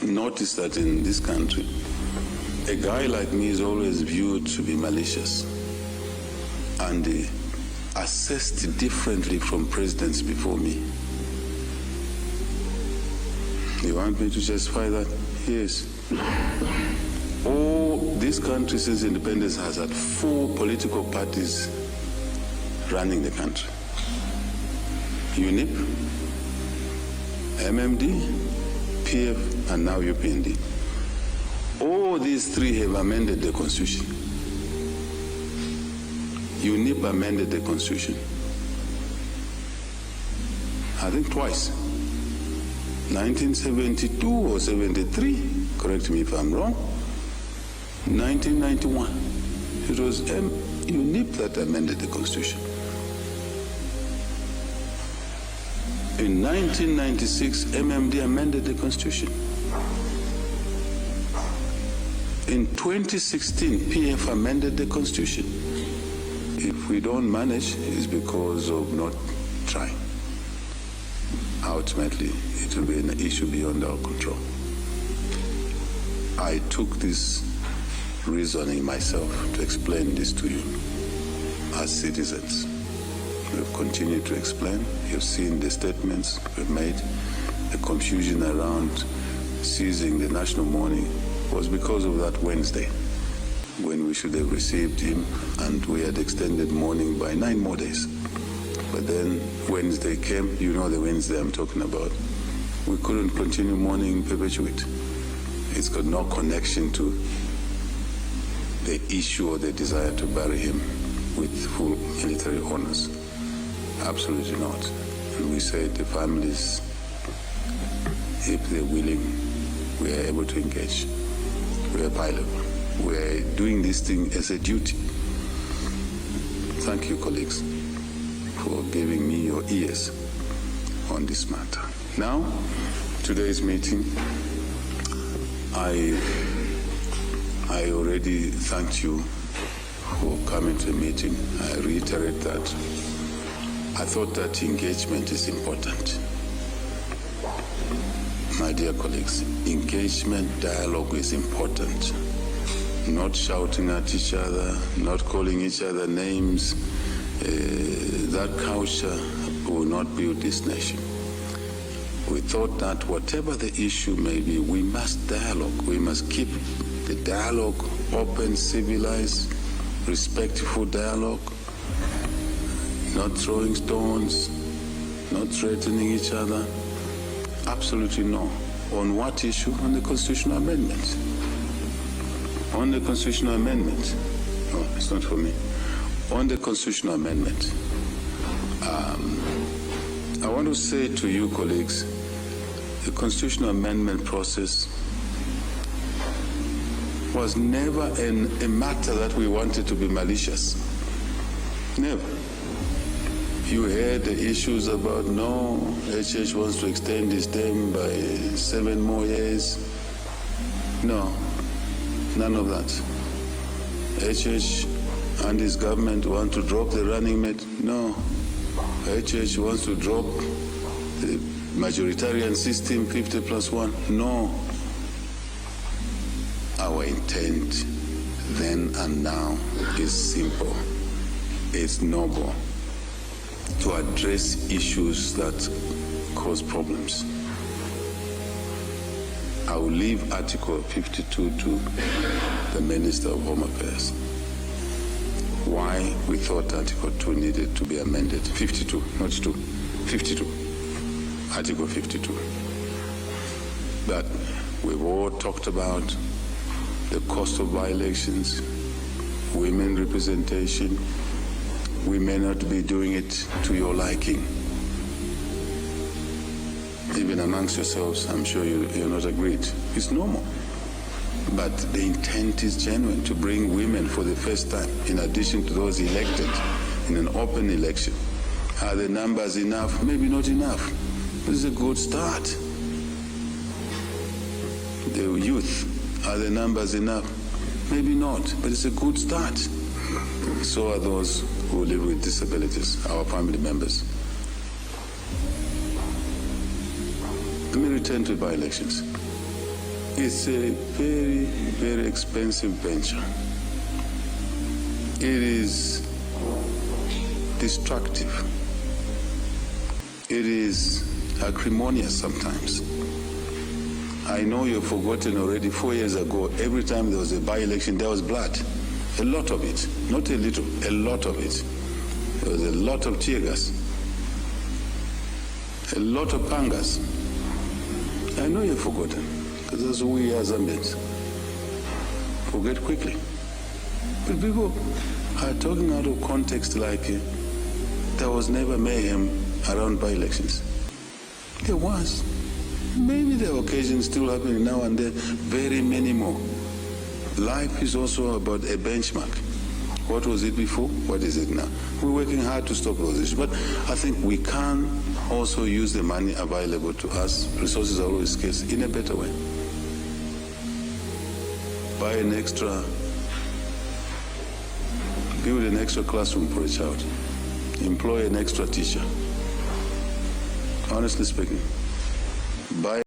noticed that in this country, a guy like me is always viewed to be malicious and assessed differently from presidents before me. You want me to justify that? Yes. This country since independence has had 4 political parties running the country. UNIP, MMD, PF, and now UPND. All these 3 have amended the constitution. UNIP amended the constitution, I think twice. 1972 or 73, correct me if I'm wrong. 1991, it was UNIP that amended the constitution. In 1996, MMD amended the constitution. In 2016, PF amended the constitution. If we don't manage, it's because of not trying. Ultimately, it will be an issue beyond our control. I took this reasoning myself to explain this to you as citizens. We've continued to explain. You've seen the statements we've made. The confusion around seizing the national mourning was because of that Wednesday, when we should have received him, and we had extended mourning by 9 more days. But then Wednesday came, you know the Wednesday I'm talking about. We couldn't continue mourning in perpetuity. It's got no connection to the issue or the desire to bury him with full military honors. Absolutely not. And we say the families, if they're willing, we are able to engage. We are bilateral. We are doing this thing as a duty. Thank you, colleagues, for giving me your ears on this matter. Now, today's meeting, I already thanked you for coming to the meeting. I reiterate that I thought that engagement is important. My dear colleagues, engagement, dialogue is important. Not shouting at each other, not calling each other names. That culture will not build this nation. We thought that whatever the issue may be, we must dialogue. We must keep the dialogue open, civilized, respectful dialogue, not throwing stones, not threatening each other. Absolutely no. On what issue? On the constitutional amendment. On the constitutional amendment. No, it's not for me. On the constitutional amendment. I want to say to you, colleagues, the constitutional amendment process was never a matter that we wanted to be malicious. Never. You heard the issues about, no, HH wants to extend his term by 7 more years. No, none of that. HH and his government want to drop the running mate. No. HH wants to drop the majoritarian system, 50+1. No. Our intent then and now is simple. It's noble. To address issues that cause problems. I will leave Article 52 to the Minister of Home Affairs. Why we thought Article 2 needed to be amended. 52, not 2. 52. Article 52. But we've all talked about the cost of by-elections, women representation. We may not be doing it to your liking. Even amongst yourselves, I'm sure you're not agreed. It's normal. But the intent is genuine, to bring women for the first time, in addition to those elected in an open election. Are the numbers enough? Maybe not enough. This is a good start. The youth, are the numbers enough? Maybe not, but it's a good start. So are those who live with disabilities, our family members. Let me return to by-elections. It's a very, very expensive venture. It is destructive. It is acrimonious sometimes. I know you've forgotten already 4 years ago, every time there was a by-election, there was blood. A lot of it, not a little, a lot of it. There was a lot of tear gas, a lot of pangas. I know you've forgotten, because that's who we are Zambians. Forget quickly. But people are talking out of context like there was never mayhem around by-elections. There was. Maybe there are occasions still happening now and then, very many more. Life is also about a benchmark. What was it before? What is it now? We're working hard to stop those issues. But I think we can also use the money available to us, resources are always scarce, in a better way. Build an extra classroom for a child. Employ an extra teacher. Honestly speaking. Buy